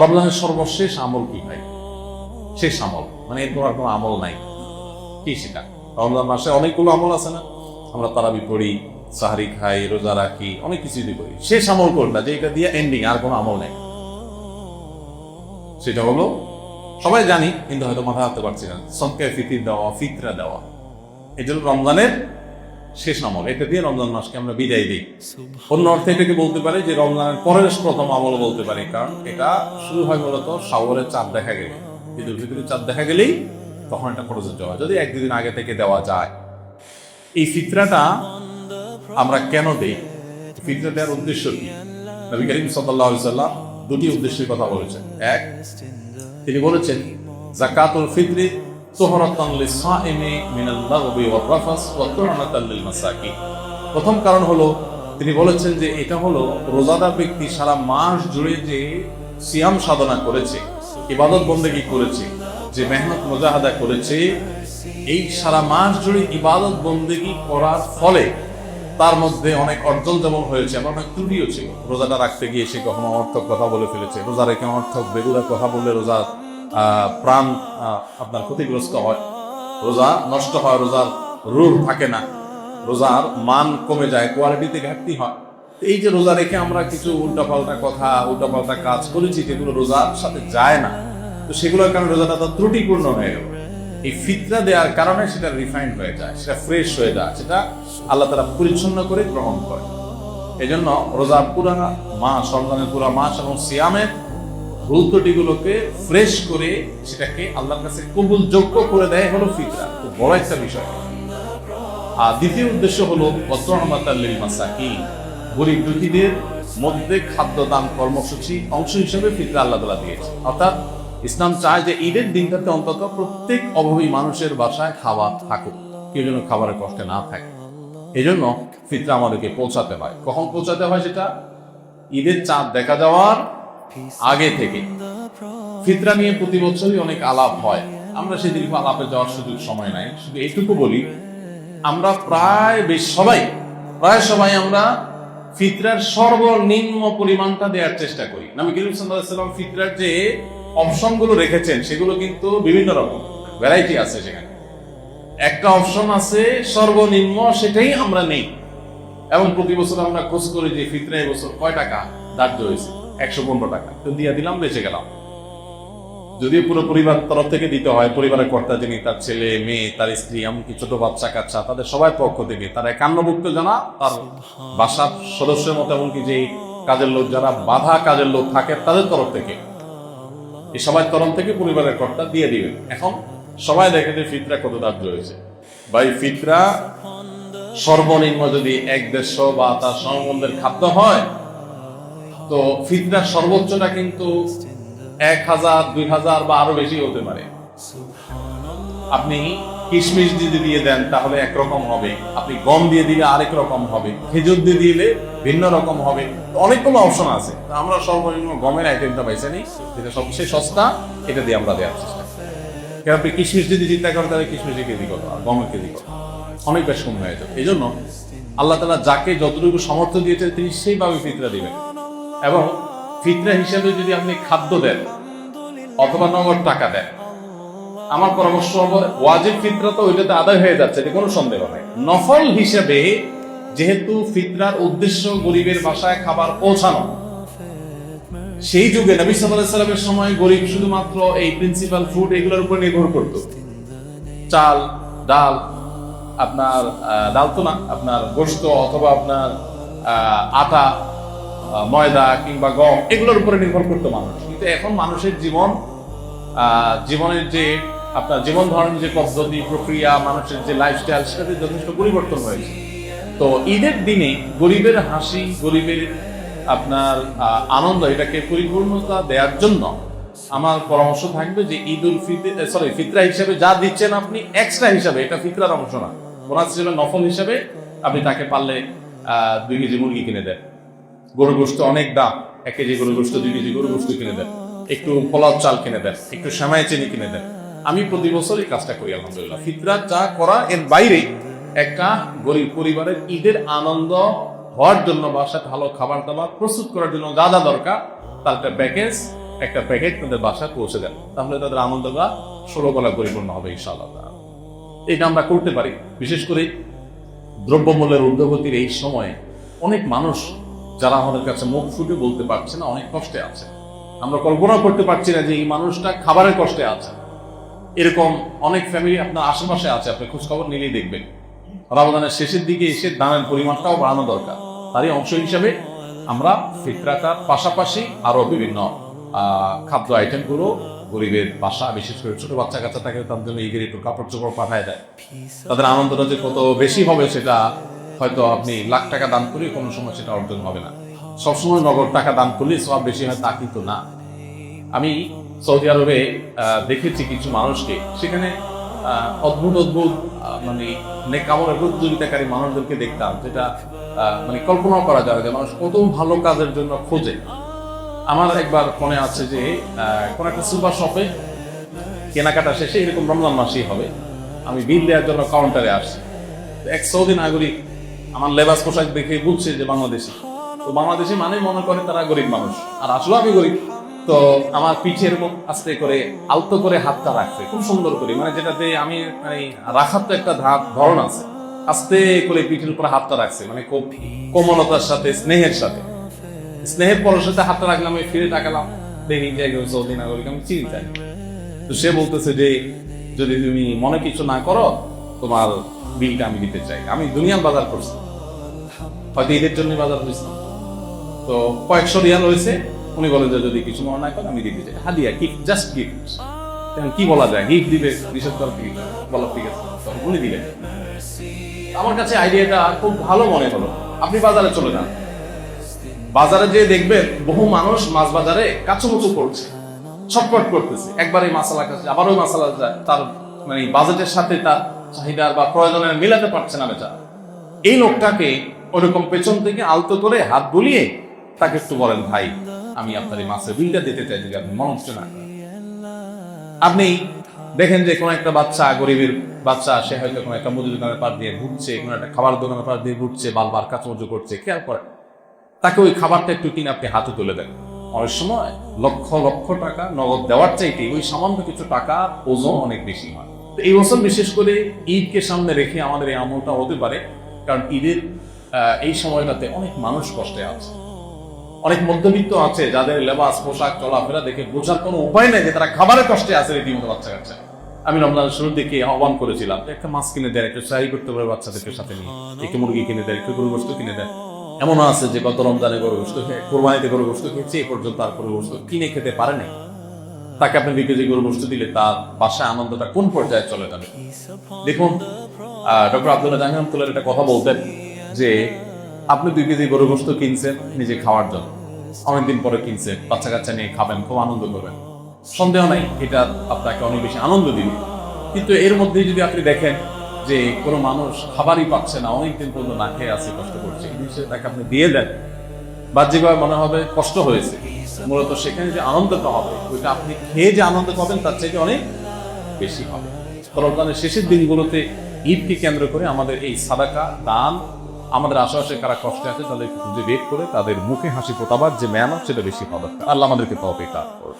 রমজানের সর্বশেষ আমল কি ভাই? শেষ আমল মানে এরপর আর কোনো আমল নাই, কি সেটা? রমজান মাসে অনেকগুলো আমল আছে না, আমরা তারাবি পড়ি, সাহারি খাই, রোজা রাখি, অনেক কিছু করি। শেষ আমল কোনটা যে এটা দিয়ে এন্ডিং, আর কোনো আমল নেই? সেটা হলো, সবাই জানি কিন্তু হয়তো মাথা রাখতে পারছি না, সদকায়ে ফিতর দেওয়া, ফিতরা দেওয়া। এটা হলো রমজানের শেষ আমল, এটা দিয়ে রমজান মাসকে আমরা বিদায় দিই। অন্য অর্থে এটাকে বলতে পারে যে রমজানের পরের প্রথম আমল বলতে পারি, কারণ এটা শুরু হয় মূলত শাওয়ালের চাঁদ দেখা গেলে, ঈদুল ফিতরের চাঁদ দেখা গেলেই তখন এটা প্রযোজ্য হয়, যদি এক দুদিন আগে থেকে দেওয়া যায়। এই ফিতরাটা আমরা কেন দেই? ফিতরা দেওয়ার উদ্দেশ্য কি? নবী করিম সাল্লাল্লাহু আলাইহি ওয়াসাল্লাম দুটি উদ্দেশ্যের কথা বলেছেন। এক, তিনি বলেছেন যাকাতুল ফিতরি তুহরাতান লিস-সাইমি মিনাল লাগবি ওয়ার রাফাস ওয়া তু'নাতান লিল মাসাকিন। প্রথম কারণ হলো, তিনি বলেছেন যে এটা হলো রোজাদার ব্যক্তি সারা মাস জুড়ে যে সিয়াম সাধনা করেছে, ইবাদত বন্দেগী করেছে, যে মেহনত মুজাহাদা করেছে, এই সারা মাস জুড়ে ইবাদত বন্দেগী করার ফলে তার মধ্যে অনেক অর্জন যেমন হয়েছে, আবার অনেক ত্রুটিও ছিল। রোজাটা রাখতে গিয়ে সে কখনো অর্থক কথা বলে ফেলেছে, রোজা রেখে অর্থক বেগুলা কথা বললে রোজার প্রাণ আপনার ক্ষতিগ্রস্ত হয়, রোজা নষ্ট হয়, রোজার রূঢ় থাকে না, রোজার মান কমে যায়, কোয়ালিটিতে ঘাটতি হয়। এই যে রোজা রেখে আমরা কিছু উল্টাপাল্টা কথা, উল্টাপাল্টা কাজ করেছি যেগুলো রোজার সাথে যায় না, তো সেগুলোর কারণে রোজাটা তো ত্রুটিপূর্ণ হয়ে গেল। এই ফিতরা দেওয়ার কারণে সেটা রিফাইন্ড হয়ে যায়, সেটা ফ্রেশ হয়ে যায়, সেটা আল্লাহ তাআলা পরিচ্ছন্ন করে গ্রহণ করে। এই জন্য রোজার পুরা মাস, রমজানের পুরা মাস এবং সিয়ামের ভুল ত্রুটিগুলোকে ফ্রেশ করে সেটাকে আল্লাহর কাছে কবুলযোগ্য করে দেয় হলো ফিতরা। খুব বড় একটা বিষয়। আর দ্বিতীয় উদ্দেশ্য হলো ওয়াতু'নাতাল লিল মাসাকিন, গরিব দুঃখীদের মধ্যে খাদ্য দান কর্মসূচি অংশ হিসেবে ফিতরা আল্লাহ তাআলা দিয়েছে। অর্থাৎ ইসলাম চায় যে ঈদের দিনটাতে অন্তত প্রত্যেক অভাবী মানুষের বাসায় খাবার থাকুক, কেউ যেন খাবারের কষ্টে না থাকে। এই জন্য ফিতরা আমাদেরকে পৌঁছাতে হয়। কখন পৌঁছাতে হয়? সেটা ঈদের চাঁদ দেখা যাওয়ার আগে থেকে। ফিতরা নিয়ে প্রতি বছরই অনেক আলাপ হয়, আমরা সেদিন আলাপে যাওয়ার সুযোগ সময় নাই। শুধু এইটুকু বলি, আমরা প্রায় সবাই আমরা ফিতরার সর্বনিম্ন পরিমাণটা দেওয়ার চেষ্টা করি। নবী করিম সাল্লাল্লাহু আলাইহি ওয়াসাল্লাম ফিতরার যে অপশনগুলো রেখেছেন সেগুলো কিন্তু বিভিন্ন রকম, ভ্যারাইটি আছে। সেখানে একটা অপশন আছে সর্বনিম্ন, সেটাই আমরা নেই। এবং প্রতি বছর আমরা খোঁজ করি যে ফিতরা এই বছর কয় টাকা ধার্য হয়েছে, 115 টাকা, তো দিয়ে দিলাম, বেঁচে গেলাম। যদিও পুরো পরিবার তরফ থেকে দিতে হয়, পরিবারের কর্তা যিনি, তার ছেলে মেয়ে, তার স্ত্রী, এমনকি ছোট বাচ্চা কাচ্চা, তাদের সবাই পক্ষ থেকে, তারা একান্নভুক্ত জানা, তার বাসার সদস্যের মতো, এমনকি যে কাজের লোক, যারা বাধা কাজের লোক থাকে, তাদের তরফ থেকে, এই সবাই তরফ থেকে পরিবারের কর্তা দিয়ে দিবেন। এখন সবাই দেখে যে ফিতরা কত ধার্য হয়েছে। ভাই, ফিতরা সর্বনিম্ন যদি 1-150 বা তার সমমূল্যের খাদ্য হয়, তো ফিতরার সর্বোচ্চটা কিন্তু 1000, 2000 বা আরো বেশি হতে পারে। আপনি কিশমিশ দিয়ে দেন তাহলে একরকম হবে, আপনি গম দিয়ে দিলে আরেক রকম হবে, খেজুর দিয়ে দিলে ভিন্ন রকম হবে। অনেকগুলো অপশন আছে। আমরা সর্বনিম্ন গমের আইটেমটা পাইছি নি, যেটা সবচেয়ে সস্তা, এটা দিয়ে আমরা দেওয়ার চেষ্টা করি। কেন আপনি কিশমিশ যদি চিন্তা করেন তাহলে কিশমিশের কেজি কত আর গমের কেজি কত, অনেক বেশ কম হয়ে যাবে। এই জন্য আল্লাহ তাআলা যাকে যতটুকু সামর্থ্য দিয়েছে তিনি সেইভাবে ফিতরা দিবেন। এবং ফিতরা হিসেবে যদি আপনি খাদ্য দেন অথবা নগদ টাকা দেন, আমার পরামর্শ হবে ওয়াজিব ফিতরা তো ওইটাতে আদায় হয়ে যাচ্ছে, এটা কোনো সন্দেহ নেই। নফল হিসেবে যেহেতু ফিতরার উদ্দেশ্য গরিবের বাসায় খাবার পৌঁছানো, সেই যুগে নবী সাল্লাল্লাহু আলাইহি ওয়াসাল্লামের সময় গরিব শুধুমাত্র এই প্রিন্সিপাল ফুড এগুলোর উপর নির্ভর করত। চাল, ডাল, আপনার ডাল তো না, আপনার গোশত অথবা আপনার আটা, ময়দা কিংবা গম, এগুলোর উপরে নির্ভর করতো মানুষ। কিন্তু এখন মানুষের জীবনের যে আপনার জীবন ধারণের যে পদ্ধতি, প্রক্রিয়া, মানুষের যে লাইফস্টাইল, সেটাতে যথেষ্ট পরিবর্তন হয়েছে। তো ঈদের দিনে গরিবের হাসি, গরিবের আপনার আনন্দ, এটাকে পরিপূর্ণতা দেওয়ার জন্য আমার পরামর্শ থাকবে যে ফিতরা হিসেবে যা দিচ্ছেন আপনি এক্সট্রা হিসাবে, এটা ফিতরার অংশ না, বোনাস হিসেবে নফল হিসাবে আপনি তাকে পারলে 2 কেজি মুরগি কিনে দেন। গরুর গোশত অনেক দাম, 1 কেজি গরুর গোশত, 2 কেজি গরুর গোশত কিনে দেন, একটু পোলাও চাল কিনে দেন, একটু সেমাই চিনি কিনে দেন। আমি প্রতি বছর এই কাজটা করি আলহামদুলিল্লাহ। ফিতরা যা করা, এর বাইরে একটা গরিব পরিবারের ঈদের আনন্দ হওয়ার জন্য, বাসায় ভালো খাবার দাবার প্রস্তুত করার জন্য যা যা দরকার, তার একটা প্যাকেজ একটা প্যাকেট তাদের বাসায় পৌঁছে দেন, তাহলে তাদের আনন্দটা 16 গলা পরিপূর্ণ হবে ইনশাআল্লাহ। এটা আমরা করতে পারি। বিশেষ করে দ্রব্যমূল্যের ঊর্ধ্বগতির এই সময়ে অনেক মানুষ যারা আমাদের কাছে মুখ ফুটে বলতে পারছে না, অনেক কষ্টে আছে। আমরা কল্পনা করতে পারছি না যে এই মানুষটা খাবারের কষ্টে আছে। এরকম অনেক ফ্যামিলি আপনার আশেপাশে আছে, আপনি খোঁজখবর নিলেই দেখবেন। রমাদানের শেষের দিকে এসে দানের পরিমাণটাও বাড়ানো দরকার। তারই অংশ হিসাবে আমরা ফিতরাটার পাশাপাশি আরো বিভিন্ন খাদ্য আইটেমগুলো গরিবের বাসা, বিশেষ করে ছোট বাচ্চা কাচ্চা থাকে, তার জন্য ঈদের একটু কাপড় চোপড় পাঠায় দেয়। তাদের আনন্দটা যে কত বেশি হবে সেটা হয়তো আপনি লাখ টাকা দান করলে কোনো সময় সেটা অর্জন হবে না। সবসময় নগদ টাকা দান করলে সব বেশি হয় তা কিন্তু না। আমি সৌদি আরবে দেখেছি কিছু মানুষকে, সেখানে অদ্ভুত অদ্ভুত মানে নেকামলের প্রতিযোগিতাকারী মানুষদেরকে দেখতাম, যেটা মানে কল্পনাও করা যায় যে মানুষ কত ভালো কাজের জন্য খোঁজে। আমার একবার মনে আছে যে কোন একটা সুপার শপে কেনাকাটা শেষে, এরকম রমজান মাসেই হবে, আমি বিল দেওয়ার জন্য কাউন্টারে আসছি। এক সৌদি নাগরিক আমার লেবাস পোশাক দেখে বুঝছে যে বাংলাদেশি। তো বাংলাদেশি মানে মনে করে তারা গরিব মানুষ, আর আসলে আমি গরিব। তো আমার পিঠে এরকম আস্তে করে আলতো করে হাতটা রাখছে, খুব সুন্দর করে, মানে যেটাতে আমি মানে রাখার তো একটা ধরন আছে, আস্তে করে পিঠের উপর হাতটা রাখছে, মানে খুব কোমলতার সাথে, স্নেহের সাথে। স্নেহের পরের সাথে হাতটা রাখলাম, আমি ফিরে তাকালাম, দেখি যে সৌদি নাগরিক, আমি চিনি তাই। তো সে বলতেছে যে যদি তুমি মনে কিছু না করো, তোমার বিলটা আমি দিতে চাই। আমি দুনিয়ার বাজার করছি, হয়তো ঈদের জন্য বাজার হয়েছে, তো কয়েকশো রিয়াল হয়েছে। উনি বলে যে যদি কিছু মনে না করেন আমি দিতে চাই, হাদিয়া, গিফট, জাস্ট গিফট। কি বলা যায়, গিফট দিবে, নিষেধ করার কি বলা, ঠিক আছে, উনি দিলেন। আমার কাছে আইডিয়াটা খুব ভালো মনে হলো। আপনি বাজারে চলে যান, বাজারে যে দেখবেন বহু মানুষ মাছ বাজারে কাচুমুচু করছে, ছটপট করতেছে, একবারে মাসালা খাচ্ছে, আবার ওই মাসালা তার মানে বাজেটের সাথে তার চাহিদার বা প্রয়োজনের মিলাতে পারছে না বেচারা। এই লোকটাকে ওরকম পেছন থেকে আলতো করে হাত বুলিয়ে তাকে একটু বলেন, ভাই আমি আপনার এই মাছের বিলটা দিতে চাই, যদি আপনি মনে হচ্ছে না। আপনি দেখেন যে কোনো একটা বাচ্চা, গরিবের বাচ্চা, সে হয়তো কোনো একটা মুদি দোকানের পাশ দিয়ে ঘুরছে, কোনো একটা খাবার দোকানের পাশ দিয়ে ঘুরছে, বারবার কাচুমুচু করছে, খেয়াল করেন, তাকে ওই খাবারটা একটু কিনে আপনি হাতে তুলে দেন। অনেক সময় লক্ষ লক্ষ টাকা নগদ দেওয়ার চাইতে ওই সামান্য কিছু টাকা ওজন অনেক বেশি হয়। তো এই বছর বিশেষ করে ঈদকে সামনে রেখে আমাদের এই আমলটা হতে পারে, কারণ ঈদের এই সময়টাতে অনেক মানুষ কষ্টে আছে, অনেক মধ্যবিত্ত আছে যাদের লেবাস পোশাক চলাফেরা দেখে বোঝার কোনো উপায় নেই যে তারা খাবারের কষ্টে আছে রীতিমতো বাচ্চা কাচ্চা। আমি রমজানের শুরুর দিকে আহ্বান করেছিলাম, একটা মাছ কিনে দেয়, একটু সাহি করতে পারে বাচ্চাদেরকে সাথে নিয়ে, একটু মুরগি কিনে দেয়, একটু গরু গোশত কিনে দেয়। এমন আছে যে গত রমজানে গরু গোশত খেয়ে, কোরবানিতে গরু গোশত খেয়েছে, এই পর্যন্ত আর গরু গোশত কিনে খেতে পারে নাই। তাকে আপনি 2 কেজি গরু গোশত দিলে তার বাসায় আনন্দটা কোন পর্যায়ে চলে যাবে। দেখুন, ডক্টর আব্দুল্লাহ জাহাঙ্গীর রহমাতুল্লাহ একটা কথা বলতেন যে আপনি 2 কেজি গরু গোশত কিনছেন নিজে খাওয়ার জন্য, অনেকদিন পরে কিনছেন, বাচ্চা কাচ্চা নিয়ে খাবেন, খুব আনন্দ করবেন, সন্দেহ নাই এটা আপনাকে অনেক বেশি আনন্দ দিবে। কিন্তু এর মধ্যে যদি আপনি দেখেন যে কোনো মানুষ খাবারই পাচ্ছে না, অনেকদিন পর্যন্ত না খেয়ে আছে, কষ্ট করছে, এই বিষয়ে তাকে আপনি দিয়ে দেন, বাহ্যিকভাবে মনে হবে কষ্ট হয়েছে, মূলত সেখানে যে আনন্দটা হবে ওইটা আপনি খেয়ে যে আনন্দ পাবেন তার চাইতে অনেক বেশি হবে। রমজানের শেষের দিনগুলোতে ঈদকে কেন্দ্র করে আমাদের এই সাদাকা দান, আমাদের আশেপাশে কারা কষ্টে আছে তাদের খুঁজে বের করে তাদের মুখে হাসি ফোটাবার যে মেহনত, সেটা বেশি হবে। আল্লাহ আমাদেরকে তৌফিক দান করুন।